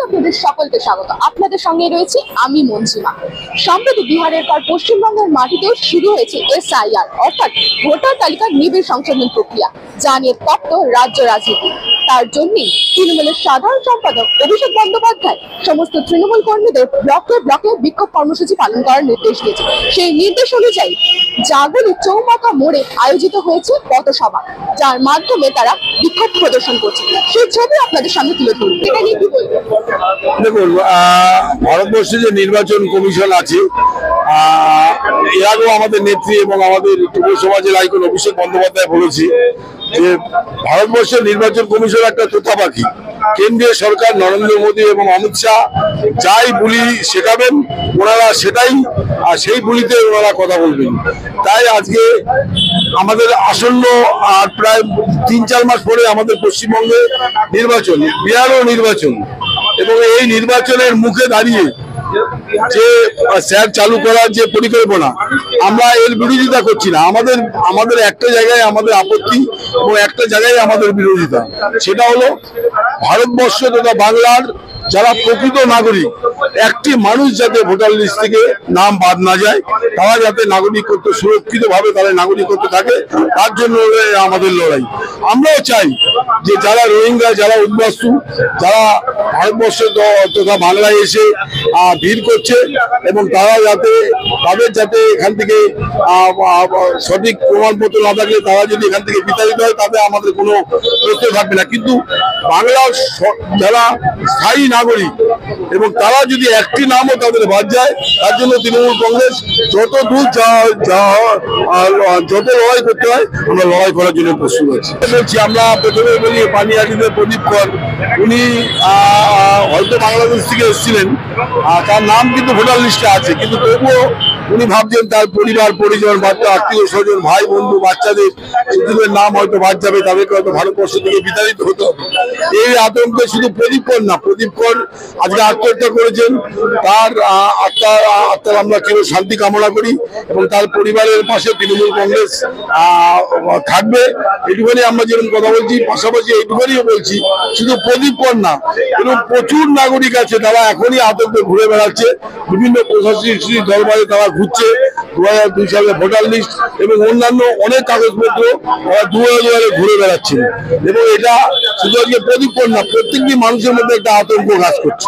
আপনাদের সকলকে স্বাগত। আপনাদের সঙ্গে রয়েছে আমি মঞ্জিমা। সম্প্রতি বিহারের পর পশ্চিমবঙ্গের মাটিতেও শুরু হয়েছে SIR অর্থাৎ ভোটার তালিকার নিবিড় সংশোধন প্রক্রিয়া, যা নিয়ে তপ্ত রাজ্য রাজনীতি। তার জন্যই তৃণমূলের সাধারণ সম্পাদক অভিষেক বন্দ্যোপাধ্যায় সমস্ত তৃণমূল কর্মীদের ব্লকে ব্লকে বিক্ষোভ কর্মসূচি পালন করার নির্দেশ দিয়েছে। সেই নির্দেশ অনুযায়ী জাগলি চৌমাথা মোড়ে আয়োজিত হয়েছে পথসভা, যার মাধ্যমে তারা বিক্ষোভ প্রদর্শন করছে। সেই ছবি আপনাদের সামনে তুলে ধরুন। এটা নিয়ে কি বলবেন? দেখুন, ভারতবর্ষে যে নির্বাচন কমিশন আছে, এর আগেও আমাদের নেত্রী এবং আমাদের যুব সমাজের আইকন অভিষেক বন্দ্যোপাধ্যায় বলেছে যে ভারতবর্ষের নির্বাচন কমিশন একটা তোতা পাখি। কেন্দ্রীয় সরকার নরেন্দ্র মোদী এবং অমিত শাহ যাই বুলি শেখাবেন ওনারা সেটাই, আর সেই বুলিতে ওনারা কথা বলবেন। তাই আজকে আমাদের আসন্ন আর প্রায় 3-4 মাস পরে আমাদের পশ্চিমবঙ্গে নির্বাচন, বিহারও নির্বাচন, এবং এই নির্বাচনের মুখে দাঁড়িয়ে যে স্যার চালু করার যে পরিকল্পনা, আমরা এর বিরোধিতা করছি না। আমাদের একটা জায়গায় আমাদের আপত্তি এবং একটা জায়গায় আমাদের বিরোধিতা, সেটা হলো ভারতবর্ষ তথা বাংলার যারা প্রকৃত নাগরিক, একটি মানুষ যাতে ভোটার লিস্ট থেকে নাম বাদ না যায়, তারা যাতে নাগরিকত্ব সুরক্ষিতভাবে তারা নাগরিকত্ব থাকে, তার জন্য আমাদের লড়াই। আমরাও চাই যে যারা রোহিঙ্গা, যারা উদ্বাস্তু, যারা ভারতবর্ষ তথা বাংলায় এসে ভিড় করছে এবং তাদের যাতে এখান থেকে সঠিক প্রমাণপত্র না থাকলে তারা যদি এখান থেকে বিতাড়িত হয়, তাতে আমাদের কোনো প্রশ্ন থাকবে না। কিন্তু বাংলার যারা স্থায়ী নাগরিক এবং তারা যদি একটি নামও তাদের বাদ যায়, তার জন্য তৃণমূল কংগ্রেস যত দূর যত লড়াই করতে হয় আমরা লড়াই করার জন্য প্রস্তুত আছি। বলছি, আমরা প্রথমে বলি পানিহাটিতে প্রদীপ কর, উনি হয়তো বাংলাদেশ থেকে এসেছিলেন, তার নাম কিন্তু ভোটার লিস্টে আছে, কিন্তু তবুও উনি ভাবছেন তার পরিবার পরিজন, বাচ্চা, আত্মীয় স্বজন, ভাই বন্ধু, বাচ্চাদের নাম হয়তো বাদ যাবে, তাদেরকে হয়তো ভারতবর্ষ থেকে বিতাড়িত হতে হবে। এই আতঙ্কে শুধু প্রদীপ কর না, প্রদীপ কর আজকে আত্মহত্যা করেছেন, তার আত্মার আমরা কেউ শান্তি কামনা করি এবং তার পরিবারের পাশে তৃণমূল কংগ্রেস থাকবে। এটুখানি আমরা যেরকম কথা বলছি, পাশাপাশি এইটুখানিও বলছি শুধু প্রদীপ কর না, এবং প্রচুর নাগরিক আছে তারা এখনই আতঙ্কে ঘুরে বেড়াচ্ছে, বিভিন্ন প্রশাসনিক দরবারে তারা ঘুরছে 2002 সালে ভোটার লিস্ট এবং অন্যান্য অনেক কাগজপত্র তারা দুয়ারে দুয়ারে ঘুরে বেড়াচ্ছে। এবং এটা শুধু আজকে প্রদীপ কর না, প্রত্যেকটি মানুষের মধ্যে একটা আতঙ্ক কাজ করছে।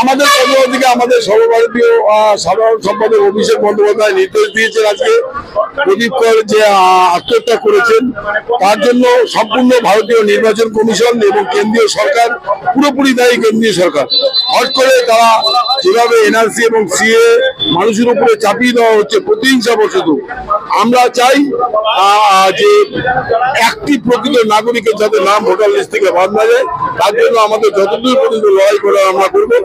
আমাদের কর্মসূচিকে আমাদের সর্বভারতীয় সাধারণ সম্পাদক অভিষেক বন্দ্যোপাধ্যায় নির্দেশ দিয়েছেন, আজকে প্রদীপ কর যে আত্মহত্যা করেছেন তার জন্য সম্পূর্ণ ভারতীয় নির্বাচন কমিশন এবং কেন্দ্রীয় সরকার পুরোপুরি দায়ী। কেন্দ্রীয় সরকার হট করে তারা যেভাবে NRC এবং CA মানুষের উপরে চাপিয়ে দেওয়া হচ্ছে প্রতিহিংসাবশত, আমরা চাই যে একটি প্রকৃত নাগরিকের যাতে নাম ভোটার লিস্ট থেকে বাদ না যায়, তার জন্য আমাদের যতদূর পর্যন্ত লড়াই করে আমরা করবো।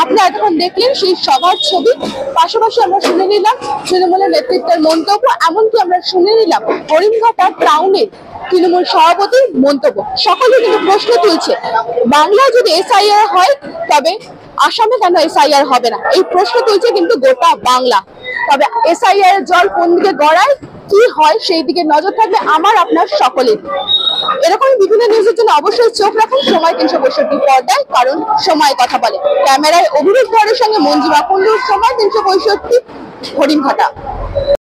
আপনারা এখন দেখলেন সেই সভার ছবি, পাশাপাশি আমরা শুনে নিলাম তৃণমূলের নেতৃত্বের মন্তব্য, এমনকি আমরা শুনে নিলাম হরিণঘাটা টাউনের তৃণমূল সভাপতির মন্তব্য। সকলে কিন্তু প্রশ্ন তুলছে, বাংলায় যদি SIR হয় তবে আসামে কেন SIR হবে না? এই প্রশ্ন তুলছে কিন্তু গোটা বাংলা। তবে SIR এর জল কোন দিকে গড়ায়, কি হয়, সেই দিকে নজর থাকবে আমার আপনার সকলের। এরকম বিভিন্ন নিউজের জন্য অবশ্যই চোখ রাখুন সময় 365 পর্দায়, কারণ সময় কথা বলে। ক্যামেরায় অভিরূপ ধরের সঙ্গে মঞ্জিমা কুন্ডুর, সময় 365, হরিণঘাটা।